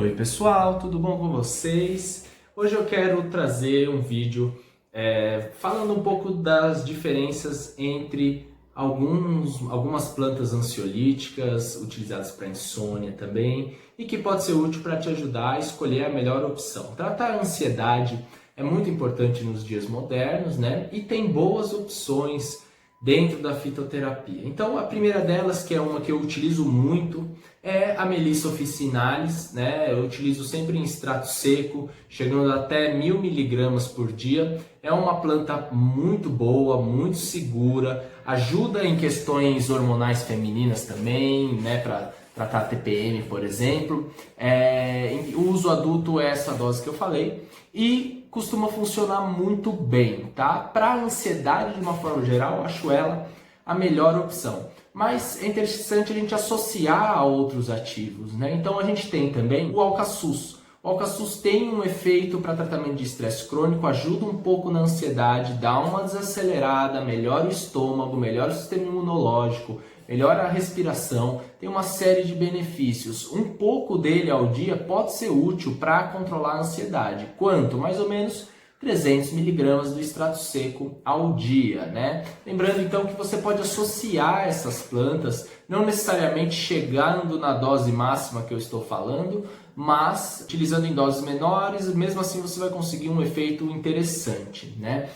Oi pessoal, tudo bom com vocês? Hoje eu quero trazer um vídeo falando um pouco das diferenças entre algumas plantas ansiolíticas utilizadas para insônia também e que pode ser útil para te ajudar a escolher a melhor opção. Tratar a ansiedade é muito importante nos dias modernos, né? E tem boas opções dentro da fitoterapia. Então, a primeira delas, que é uma que eu utilizo muito, é a Melissa officinalis, né? Eu utilizo sempre em extrato seco, chegando até 1000 miligramas por dia. É uma planta muito boa, muito segura, ajuda em questões hormonais femininas também, né? Para tratar a TPM, por exemplo. O uso adulto é essa dose que eu falei e costuma funcionar muito bem, tá? Para ansiedade, de uma forma geral, eu acho ela a melhor opção. Mas é interessante a gente associar a outros ativos, né? Então a gente tem também o alcaçuz. O alcaçuz tem um efeito para tratamento de estresse crônico, ajuda um pouco na ansiedade, dá uma desacelerada, melhora o estômago, melhora o sistema imunológico, melhora a respiração, tem uma série de benefícios. Um pouco dele ao dia pode ser útil para controlar a ansiedade. Quanto? Mais ou menos 300 miligramas do extrato seco ao dia, né? Lembrando então que você pode associar essas plantas, não necessariamente chegando na dose máxima que eu estou falando, mas utilizando em doses menores, mesmo assim você vai conseguir um efeito interessante, né?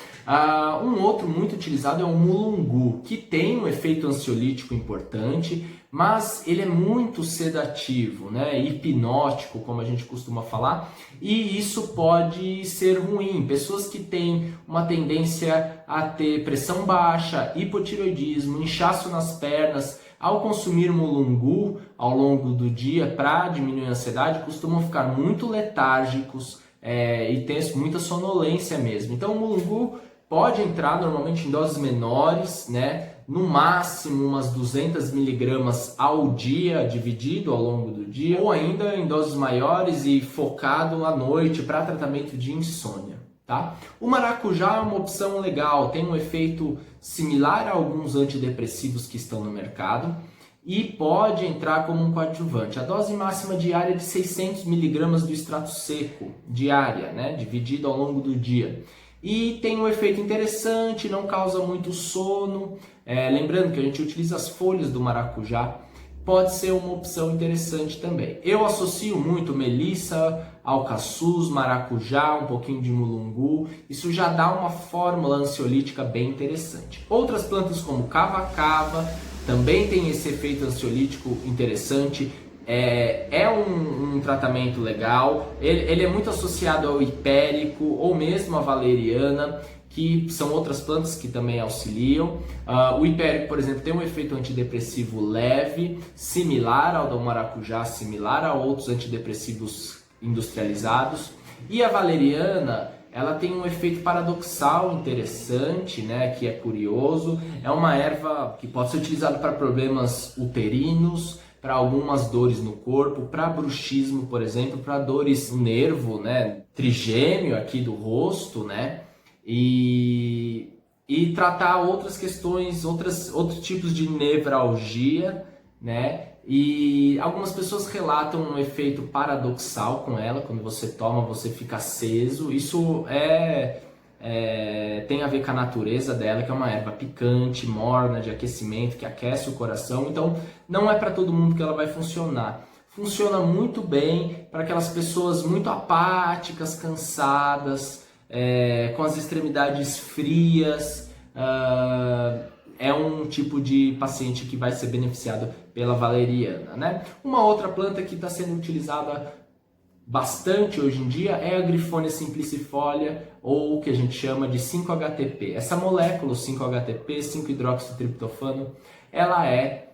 Um outro muito utilizado é o mulungu, que tem um efeito ansiolítico importante, mas ele é muito sedativo, né? Hipnótico, como a gente costuma falar, e isso pode ser ruim. Pessoas que têm uma tendência a ter pressão baixa, hipotireoidismo, inchaço nas pernas, ao consumir mulungu ao longo do dia para diminuir a ansiedade, costumam ficar muito letárgicos e ter muita sonolência mesmo. Então o mulungu pode entrar normalmente em doses menores, né? No máximo umas 200 miligramas ao dia, dividido ao longo do dia, ou ainda em doses maiores e focado à noite para tratamento de insônia. Tá? O maracujá é uma opção legal, tem um efeito similar a alguns antidepressivos que estão no mercado e pode entrar como um coadjuvante. A dose máxima diária é de 600 miligramas do extrato seco, diária, né? Dividido ao longo do dia. E tem um efeito interessante, não causa muito sono. Lembrando que a gente utiliza as folhas do maracujá, pode ser uma opção interessante também. Eu associo muito melissa, alcaçuz, maracujá, um pouquinho de mulungu. Isso já dá uma fórmula ansiolítica bem interessante. Outras plantas como cava-cava também tem esse efeito ansiolítico interessante. É um tratamento legal. Ele é muito associado ao hipérico ou mesmo à valeriana, que são outras plantas que também auxiliam. O hipérico, por exemplo, tem um efeito antidepressivo leve, similar ao do maracujá, similar a outros antidepressivos industrializados. E a valeriana, ela tem um efeito paradoxal interessante, né, que é curioso. É uma erva que pode ser utilizada para problemas uterinos, para algumas dores no corpo, para bruxismo, por exemplo, para dores no nervo, né, trigêmeo aqui do rosto, né, e tratar outras questões, outros tipos de nevralgia, né, e algumas pessoas relatam um efeito paradoxal com ela, quando você toma, você fica aceso. Isso tem a ver com a natureza dela, que é uma erva picante, morna, de aquecimento, que aquece o coração. Então, não é para todo mundo que ela vai funcionar. Funciona muito bem para aquelas pessoas muito apáticas, cansadas, com as extremidades frias. É um tipo de paciente que vai ser beneficiado pela valeriana, né? Uma outra planta que está sendo utilizada bastante hoje em dia é a Griffonia simplicifolia, ou o que a gente chama de 5-HTP. Essa molécula, o 5-HTP, 5-hidroxitriptofano, ela é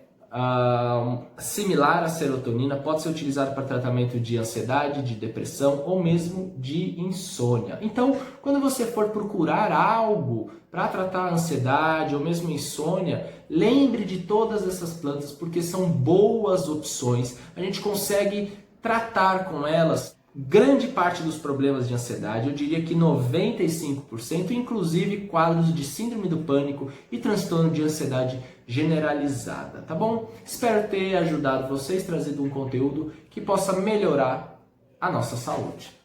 similar à serotonina, pode ser utilizada para tratamento de ansiedade, de depressão ou mesmo de insônia. Então, quando você for procurar algo para tratar a ansiedade ou mesmo insônia, lembre de todas essas plantas, porque são boas opções. A gente consegue tratar com elas grande parte dos problemas de ansiedade, eu diria que 95%, inclusive quadros de síndrome do pânico e transtorno de ansiedade generalizada, tá bom? Espero ter ajudado vocês, trazido um conteúdo que possa melhorar a nossa saúde.